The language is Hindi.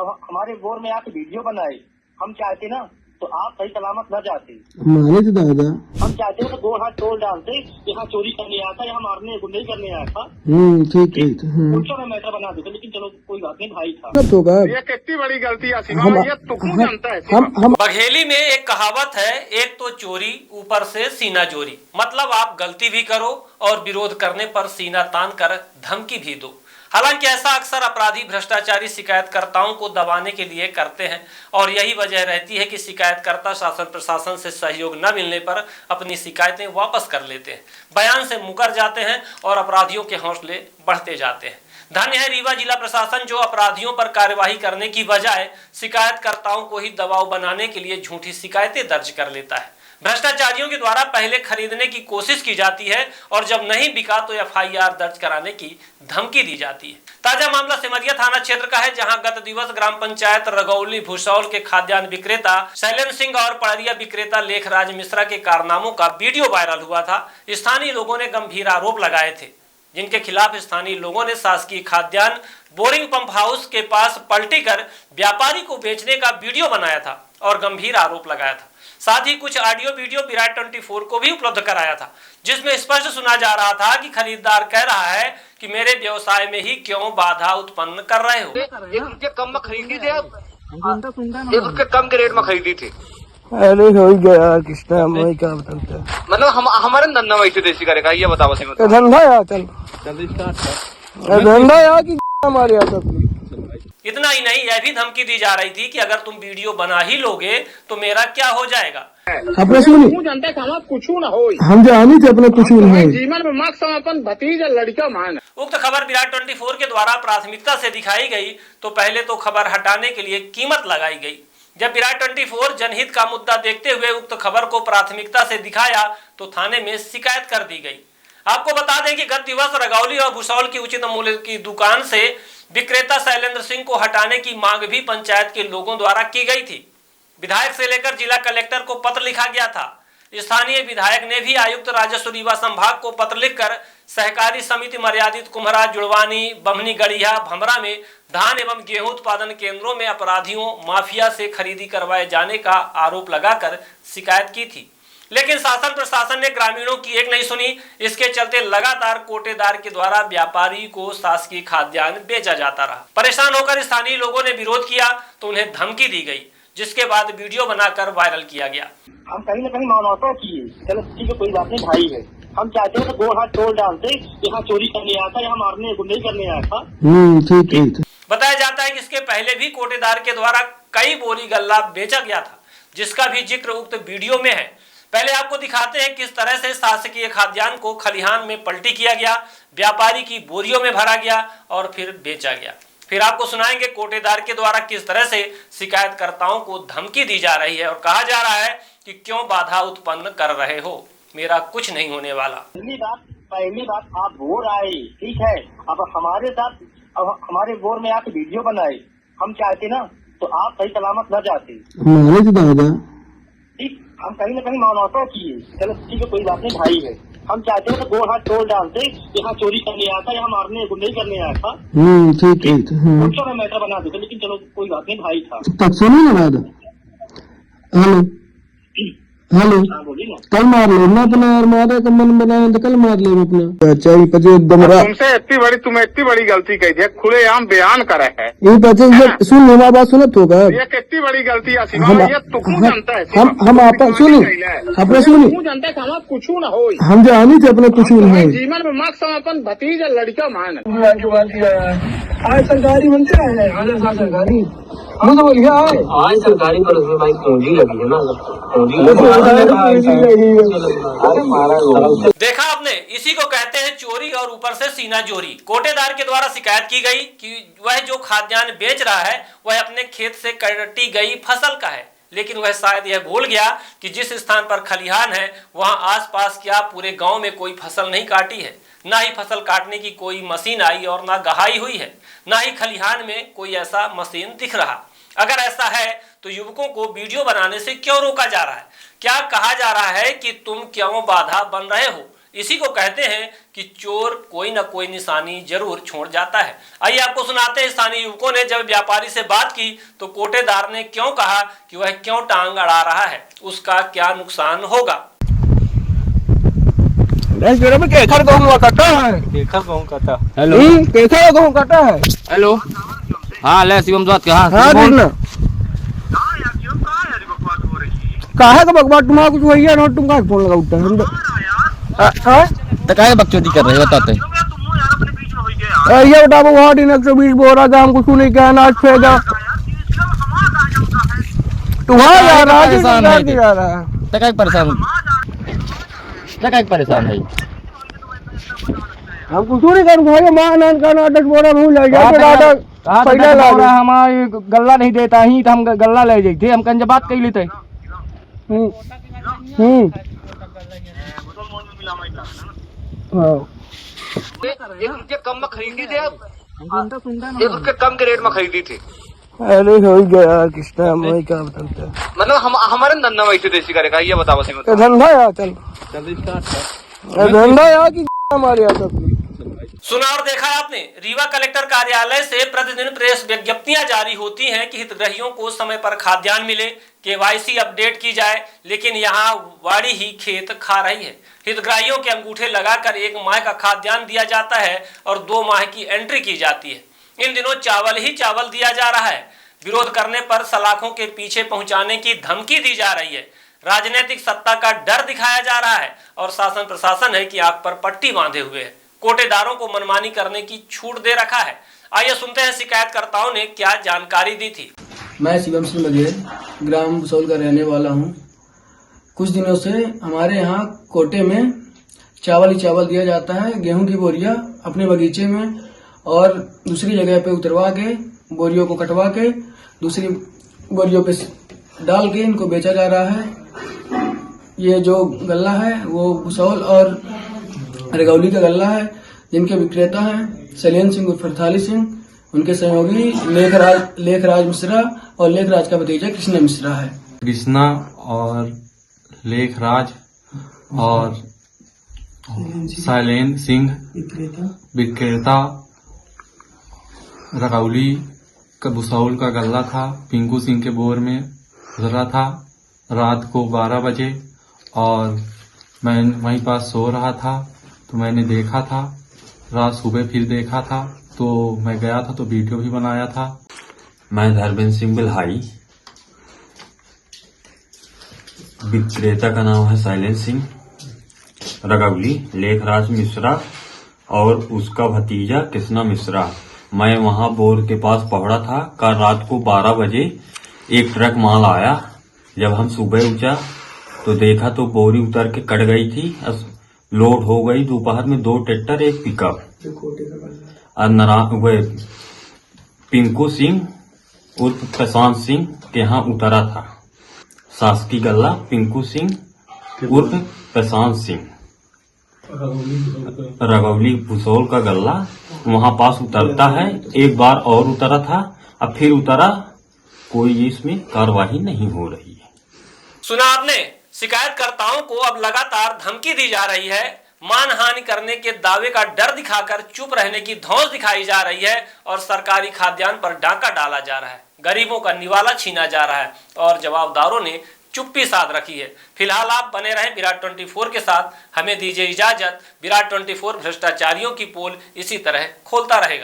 अब हमारे बोर में आके वीडियो बनाए, हम चाहते ना तो आप सही सलामत न जाते। मारे तो दादा हम चाहते हैं तो 2 हाथ तोड़ डालते, यहाँ चोरी करने आया था, यहाँ मारने गुंडई करने आया था, ठीक है उनको मैं मैटर बना देता, लेकिन चलो कोई बात नहीं, भाई था। तो ये कितनी बड़ी गलती है शिवा, ये तो क्यों जानता है शिवा? हम बघेली में एक कहावत है, एक तो चोरी ऊपर से सीना जोरी। मतलब आप गलती भी करो और विरोध करने पर सीना तान कर धमकी भी दो। हालांकि ऐसा अक्सर अपराधी भ्रष्टाचारी शिकायतकर्ताओं को दबाने के लिए करते हैं और यही वजह रहती है कि शिकायतकर्ता शासन प्रशासन से सहयोग न मिलने पर अपनी शिकायतें वापस कर लेते हैं, बयान से मुकर जाते हैं और अपराधियों के हौसले बढ़ते जाते हैं। धन्य है रीवा जिला प्रशासन जो अपराधियों पर कार्यवाही करने की बजाय शिकायतकर्ताओं को ही दबाव बनाने के लिए झूठी शिकायतें दर्ज कर लेता है। भ्रष्टाचारियों के द्वारा पहले खरीदने की कोशिश की जाती है और जब नहीं बिका तो एफआईआर दर्ज कराने की धमकी दी जाती है। ताजा मामला सिमरिया थाना क्षेत्र का है, जहां गत दिवस ग्राम पंचायत रगौली भूसौल के खाद्यान्न विक्रेता शैलेंद्र सिंह और पड़रिया विक्रेता लेखराज मिश्रा के कारनामों का वीडियो वायरल हुआ था। स्थानीय लोगों ने गंभीर आरोप लगाए थे, जिनके खिलाफ स्थानीय लोगों ने शासकीय खाद्यान्न बोरिंग पंप हाउस के पास पलटी कर व्यापारी को बेचने का वीडियो बनाया था और गंभीर आरोप लगाया था। साथ ही कुछ ऑडियो वीडियो विराट 24 को भी उपलब्ध कराया था, जिसमें स्पष्ट सुना जा रहा था कि खरीदार कह रहा है कि मेरे व्यवसाय में ही क्यों बाधा उत्पन्न कर रहे हो। 1 रुपये कम में खरीदी थी, 1 रुपये कम के रेट में खरीदी थी। अरे हो गया कृष्णा, मैं क्या बताऊं। मतलब हमारे धंधा वैसे देसी करेगा, ये बताओ सही बताओ। धंधा यार चल धंधा यार की हमारे यहाँ सब। इतना ही नहीं, यह भी धमकी दी जा रही थी कि अगर तुम वीडियो बना ही लोगे तो मेरा क्या हो जाएगा। अपने सुनी जानता है हम कुछ ना हो, हम जानी थे अपने कुछ नहीं जीवन में मार्क्स अपन भतीजा लड़का मान। उक्त खबर विराट 24 के द्वारा प्राथमिकता से दिखाई गई तो पहले तो खबर हटाने के लिए कीमत लगाई गई। जब विराट 24 जनहित का मुद्दा देखते हुए उक्त खबर को प्राथमिकता से दिखाया तो थाने में शिकायत कर दी गई। आपको बता दें कि गत दिवस रगौली और भूसौल की उचित मूल्य की दुकान से विक्रेता शैलेंद्र सिंह को हटाने की मांग भी पंचायत के लोगों द्वारा की गई थी। विधायक से लेकर जिला कलेक्टर को पत्र लिखा गया था। स्थानीय विधायक ने भी आयुक्त राजस्व रीवा संभाग को पत्र लिखकर सहकारी समिति मर्यादित कुम्हरा, जुड़वानी, बमनी गढ़िया, भमरा में धान एवं गेहूं उत्पादन केंद्रों में अपराधियों माफिया से खरीदी करवाए जाने का आरोप लगाकर शिकायत की थी, लेकिन शासन प्रशासन ने ग्रामीणों की एक नहीं सुनी। इसके चलते लगातार कोटेदार के द्वारा व्यापारी को शासकीय खाद्यान्न बेचा जाता रहा। परेशान होकर स्थानीय लोगों ने विरोध किया तो उन्हें धमकी दी गई, जिसके बाद वीडियो बनाकर वायरल किया गया। हम कहीं न कहीं मानवता किए, चलो ठीक है कोई बात नहीं, भाई है। हम चाहते हैं तो 2 हाथ तोड़ डालते, यहाँ चोरी करने आया था, यहाँ मारने गुंडई करने आया था। ठीक है। बताया जाता है कि इसके पहले भी कोटेदार के द्वारा कई बोरी गल्ला बेचा गया था, जिसका भी जिक्र उक्त वीडियो में है। पहले आपको दिखाते हैं किस तरह से शासकीय खाद्यान्न को खलिहान में पलटी किया गया, व्यापारी की बोरियों में भरा गया और फिर बेचा गया। फिर आपको सुनाएंगे कोटेदार के द्वारा किस तरह से शिकायतकर्ताओं को धमकी दी जा रही है और कहा जा रहा है कि क्यों बाधा उत्पन्न कर रहे हो, मेरा कुछ नहीं होने वाला। पहली बात आप बोर आए, ठीक है, अब हमारे साथ अब हमारे बोर में आके वीडियो बनाए, हम चाहते ना तो आप सही सलामत न जाते। मारे तो दादा ठीक, हम कहीं न कहीं मानवता किए, चलो ठीक है कोई बात नहीं, भाई है। हम चाहते हैं तो 2 हाथ तोड़ डालते, यहाँ चोरी करने आया था, यहाँ मारने गुंडई करने आया था, ठीक है उनको मैं मैटर बना देता, लेकिन चलो कोई बात नहीं, भाई था। तब सुनी ना दादा। हेलो हेलो हाँ बोलिए ना। कल मार लो ना अपना यार, मारे का मन बनाए तो कल मार ले अपना। चाहिए पचे एकदम तुमसे तुम्हें इतनी बड़ी गलती कही थी, खुलेआम बयान करे है। ये पचे सुन हमारी बात सुनत होगा। ये कितनी बड़ी गलती है शिवा, ये तो क्यों जानता है। हम अपन सुनी अपने सुनी क्यों जानता है हम कुछ ना हो, हम जानी थे अपने कुछ नहीं। जीवन में मार्क्स अपन भतीजा लड़का मान। आज सरकारी मंत्री आए हैं, सरकारी मुझे बोलिए आज सरकारी पर उसमें भाई पूंजी लगी है ना, देखा आपने, इसी को कहते हैं चोरी और ऊपर से सीना जोरी। कोटेदार के द्वारा शिकायत की गई कि वह जो खाद्यान्न बेच रहा है वह अपने खेत से कटी गई फसल का है, लेकिन वह शायद यह भूल गया कि जिस स्थान पर खलिहान है वहां आसपास क्या पूरे गांव में कोई फसल नहीं काटी है, ना ही फसल काटने की कोई मशीन आई और ना गहाई हुई है, ना ही खलिहान में कोई ऐसा मशीन दिख रहा। अगर ऐसा है तो युवकों को वीडियो बनाने से क्यों रोका जा रहा है? क्या कहा जा रहा है कि तुम क्यों बाधा बन रहे हो? इसी को कहते हैं कि चोर कोई ना कोई निशानी जरूर छोड़ जाता है। आइए आपको सुनाते हैं स्थानीय युवकों ने जब व्यापारी से बात की तो कोटेदार ने क्यों कहा कि वह क्यों टांग अड़ा रहा है, उसका क्या नुकसान होगा। केसर गेहूँ कटा है। हेलो, केसर गेहूँ कटा है। हेलो, हाँ ले शिवम बात कहा हाँ कृष्ण काहे का बकवास तुम्हारा कुछ भैया ना तुम का फोन लगा उठा हम तो काहे बकचोदी कर रहे हो बताते। ये बता वो 120 बोरा का हम कुछ नहीं कहना आज फेंका तुम्हारा यार आज नहीं जा रहा है तो काहे परेशान है हम कुछ नहीं कर भाई मान का 10 बोरा भूल ले जाते पहले ला हमारे गल्ला नहीं देता ही तो हम गल्ला ले जाते हम कंज बात कर लेते। एक रुपये कम में खरीदी थी, अब 1 रुपये कम के रेट में खरीदी थी। अरे हो गया किस्ता मैं क्या बताते मतलब हमारे धंधा वैसे देसी करेगा, ये बताओ सही बताओ। धंधा यार चल धंधा यार की हमारे यहाँ तक सुना और देखा आपने, रीवा कलेक्टर कार्यालय से प्रतिदिन प्रेस विज्ञप्तियां जारी होती हैं कि हितग्राहियों को समय पर खाद्यान्न मिले, केवाईसी अपडेट की जाए, लेकिन यहाँ वाड़ी ही खेत खा रही है। हितग्राहियों के अंगूठे लगाकर 1 माह का खाद्यान्न दिया जाता है और 2 माह की एंट्री की जाती है। इन दिनों चावल ही चावल दिया जा रहा है। विरोध करने पर सलाखों के पीछे पहुंचाने की धमकी दी जा रही है। राजनीतिक सत्ता का डर दिखाया जा रहा है और शासन प्रशासन है कि आग पर पट्टी बांधे हुए है। कोटेदारों को मनमानी करने की छूट दे रखा है। आइए सुनते हैं शिकायतकर्ताओं ने क्या जानकारी दी थी। मैं शिवम सिंह बघेल ग्राम बुसौल का रहने वाला हूं। कुछ दिनों से हमारे यहाँ कोटे में चावल ही चावल दिया जाता है। गेहूं की बोरियां अपने बगीचे में और दूसरी जगह पे उतरवा के बोरियों को कटवा के दूसरी बोरियों पे डाल के इनको बेचा जा रहा है। ये जो गल्ला है वो बुसौल और रगौली का गल्ला है, जिनके विक्रेता हैं सलेन सिंह उर्फ थाली सिंह, उनके सहयोगी लेखराज मिश्रा और लेखराज का भतीजा कृष्ण मिश्रा है। कृष्णा और लेखराज और सलेन सिंह विक्रेता रगौली का बुसौल का गल्ला था। पिंकू सिंह के बोर में गुजरा था रात को 12 बजे और मैं वहीं पास सो रहा था तो मैंने देखा था। रात सुबह फिर देखा था तो मैं गया था तो वीडियो भी बनाया था। मैं धर्मेंद्र सिंह बिल्हाई, विक्रेता का नाम है शैलेंद्र सिंह, रगौली लेखराज मिश्रा और उसका भतीजा कृष्णा मिश्रा। मैं वहां बोर के पास पहुंचा था। कल रात को 12 बजे एक ट्रक माल आया। जब हम सुबह उठा तो देखा तो बोरी उतर के कट गई थी, लोड हो गई। दोपहर में 2 ट्रैक्टर 1 पिकअप। पिंकू सिंह उर्फ प्रशांत सिंह के यहाँ उतरा था। शासकीय गल्ला पिंकू सिंह उर्फ प्रशांत सिंह, रगौली बुसौल का गल्ला वहां पास उतरता है। एक बार और उतरा था, अब फिर उतरा। कोई इसमें कार्रवाई नहीं हो रही है। सुना आपने, शिकायतकर्ताओं को अब लगातार धमकी दी जा रही है। मानहानि करने के दावे का डर दिखाकर चुप रहने की धौंस दिखाई जा रही है और सरकारी खाद्यान्न पर डाका डाला जा रहा है। गरीबों का निवाला छीना जा रहा है और जवाबदारों ने चुप्पी साध रखी है। फिलहाल आप बने रहें विराट 24 के साथ। हमें दीजिए इजाजत। विराट 24 भ्रष्टाचारियों की पोल इसी तरह खोलता रहेगा।